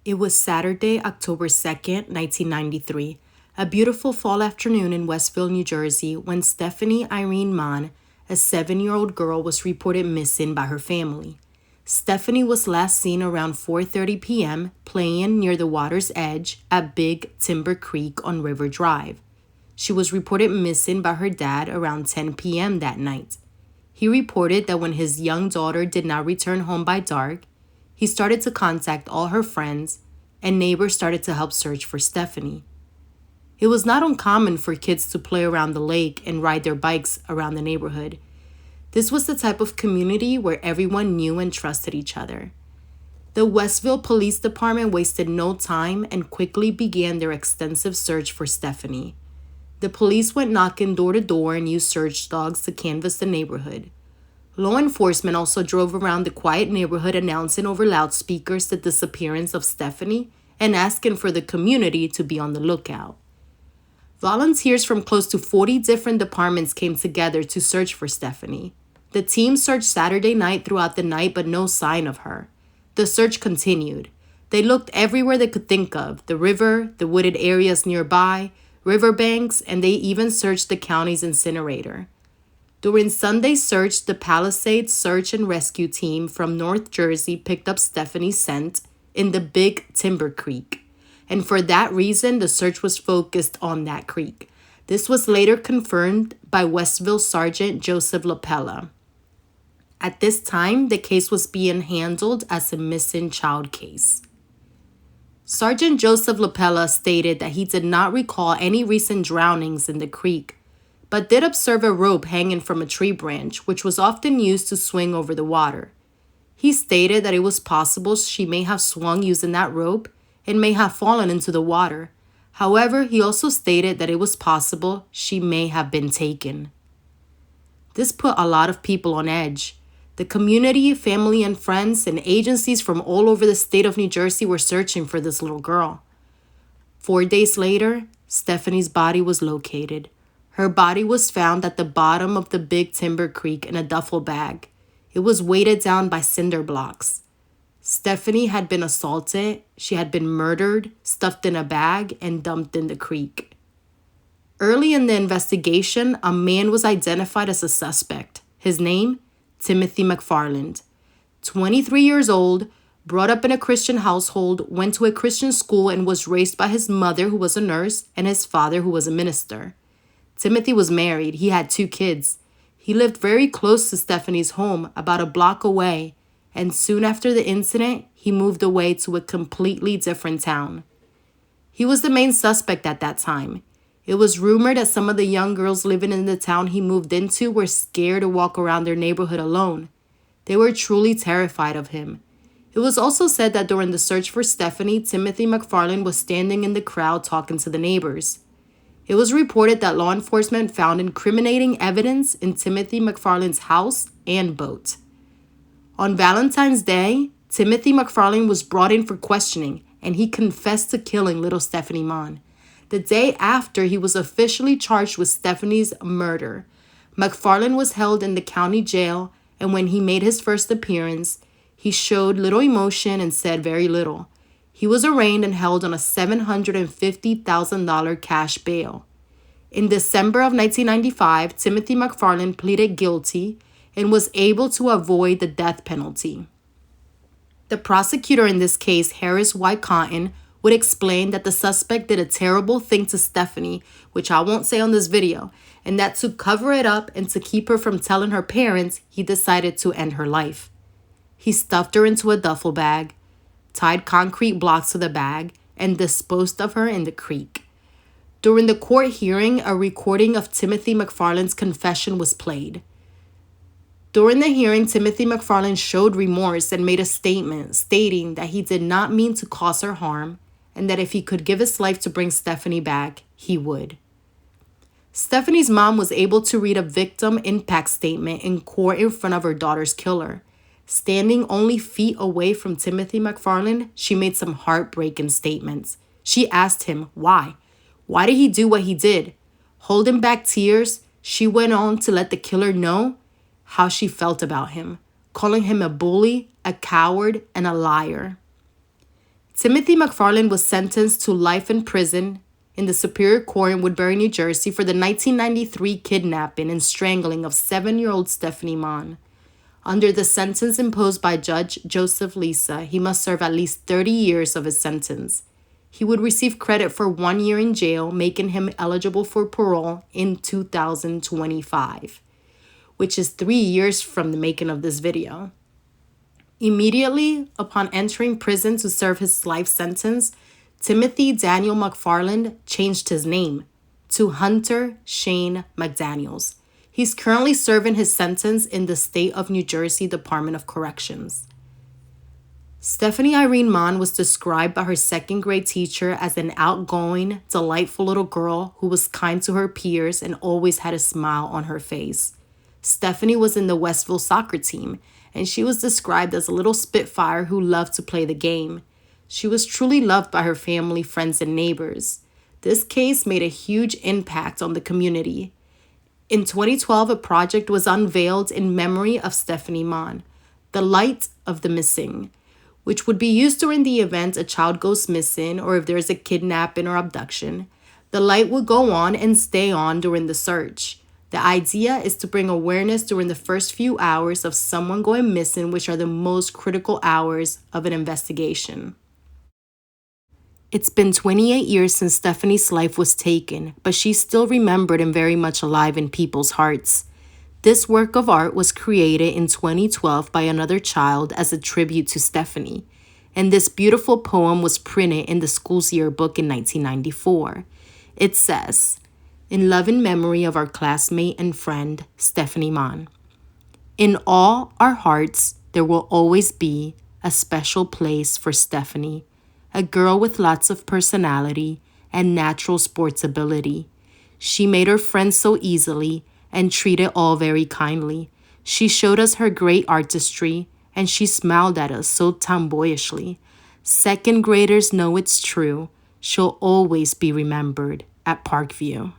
It was Saturday, October 2nd, 1993, a beautiful fall afternoon in Westville, New Jersey, when Stephanie Irene Monn, a 7-year-old girl, was reported missing by her family. Stephanie was last seen around 4:30 p.m. playing near the water's edge at Big Timber Creek on River Drive. She was reported missing by her dad around 10 p.m. that night. He reported that when his young daughter did not return home by dark, he started to contact all her friends, and neighbors started to help search for Stephanie. It was not uncommon for kids to play around the lake and ride their bikes around the neighborhood. This was the type of community where everyone knew and trusted each other. The Westville Police Department wasted no time and quickly began their extensive search for Stephanie. The police went knocking door to door and used search dogs to canvass the neighborhood. Law enforcement also drove around the quiet neighborhood announcing over loudspeakers the disappearance of Stephanie and asking for the community to be on the lookout. Volunteers from close to 40 different departments came together to search for Stephanie. The team searched Saturday night throughout the night, but no sign of her. The search continued. They looked everywhere they could think of: the river, the wooded areas nearby, riverbanks, and they even searched the county's incinerator. During Sunday's search, the Palisades Search and Rescue Team from North Jersey picked up Stephanie's scent in the Big Timber Creek, and for that reason, the search was focused on that creek. This was later confirmed by Westville Sergeant Joseph LaPella. At this time, the case was being handled as a missing child case. Sergeant Joseph LaPella stated that he did not recall any recent drownings in the creek, but did observe a rope hanging from a tree branch, which was often used to swing over the water. He stated that it was possible she may have swung using that rope and may have fallen into the water. However, he also stated that it was possible she may have been taken. This put a lot of people on edge. The community, family, and friends, and agencies from all over the state of New Jersey were searching for this little girl. 4 days later, Stephanie's body was located. Her body was found at the bottom of the Big Timber Creek in a duffel bag. It was weighted down by cinder blocks. Stephanie had been assaulted, she had been murdered, stuffed in a bag, and dumped in the creek. Early in the investigation, a man was identified as a suspect. His name? Timothy McFarland. 23 years old, brought up in a Christian household, went to a Christian school, and was raised by his mother, who was a nurse, and his father, who was a minister. Timothy was married. He had 2 kids. He lived very close to Stephanie's home, about a block away, and soon after the incident, he moved away to a completely different town. He was the main suspect at that time. It was rumored that some of the young girls living in the town he moved into were scared to walk around their neighborhood alone. They were truly terrified of him. It was also said that during the search for Stephanie, Timothy McFarland was standing in the crowd talking to the neighbors. It was reported that law enforcement found incriminating evidence in Timothy McFarland's house and boat. On Valentine's Day, Timothy McFarland was brought in for questioning, and he confessed to killing little Stephanie Monn. The day after, he was officially charged with Stephanie's murder. McFarland was held in the county jail, and when he made his first appearance, he showed little emotion and said very little. He was arraigned and held on a $750,000 cash bail. In December of 1995, Timothy McFarland pleaded guilty and was able to avoid the death penalty. The prosecutor in this case, Harris White Cotton, would explain that the suspect did a terrible thing to Stephanie, which I won't say on this video, and that to cover it up and to keep her from telling her parents, he decided to end her life. He stuffed her into a duffel bag, tied concrete blocks to the bag, and disposed of her in the creek. During the court hearing, a recording of Timothy McFarland's confession was played. During the hearing, Timothy McFarland showed remorse and made a statement stating that he did not mean to cause her harm and that if he could give his life to bring Stephanie back, he would. Stephanie's mom was able to read a victim impact statement in court in front of her daughter's killer. Standing only feet away from Timothy McFarland, she made some heartbreaking statements. She asked him why. Why did he do what he did? Holding back tears, she went on to let the killer know how she felt about him, calling him a bully, a coward, and a liar. Timothy McFarland was sentenced to life in prison in the Superior Court in Woodbury, New Jersey for the 1993 kidnapping and strangling of 7-year-old Stephanie Monn. Under the sentence imposed by Judge Joseph Lisa, he must serve at least 30 years of his sentence. He would receive credit for 1 year in jail, making him eligible for parole in 2025, which is 3 years from the making of this video. Immediately upon entering prison to serve his life sentence, Timothy Daniel McFarland changed his name to Hunter Shane McDaniels. He's currently serving his sentence in the state of New Jersey Department of Corrections. Stephanie Irene Monn was described by her second grade teacher as an outgoing, delightful little girl who was kind to her peers and always had a smile on her face. Stephanie was in the Westville soccer team, and she was described as a little spitfire who loved to play the game. She was truly loved by her family, friends, and neighbors. This case made a huge impact on the community. In 2012, a project was unveiled in memory of Stephanie Monn, the Light of the Missing, which would be used during the event a child goes missing or if there is a kidnapping or abduction. The light will go on and stay on during the search. The idea is to bring awareness during the first few hours of someone going missing, which are the most critical hours of an investigation. It's been 28 years since Stephanie's life was taken, but she's still remembered and very much alive in people's hearts. This work of art was created in 2012 by another child as a tribute to Stephanie, and this beautiful poem was printed in the school's yearbook in 1994. It says, "In love and memory of our classmate and friend, Stephanie Monn. In all our hearts, there will always be a special place for Stephanie, a girl with lots of personality and natural sports ability. She made her friends so easily and treated all very kindly. She showed us her great artistry, and she smiled at us so tomboyishly. Second graders know it's true. She'll always be remembered at Parkview."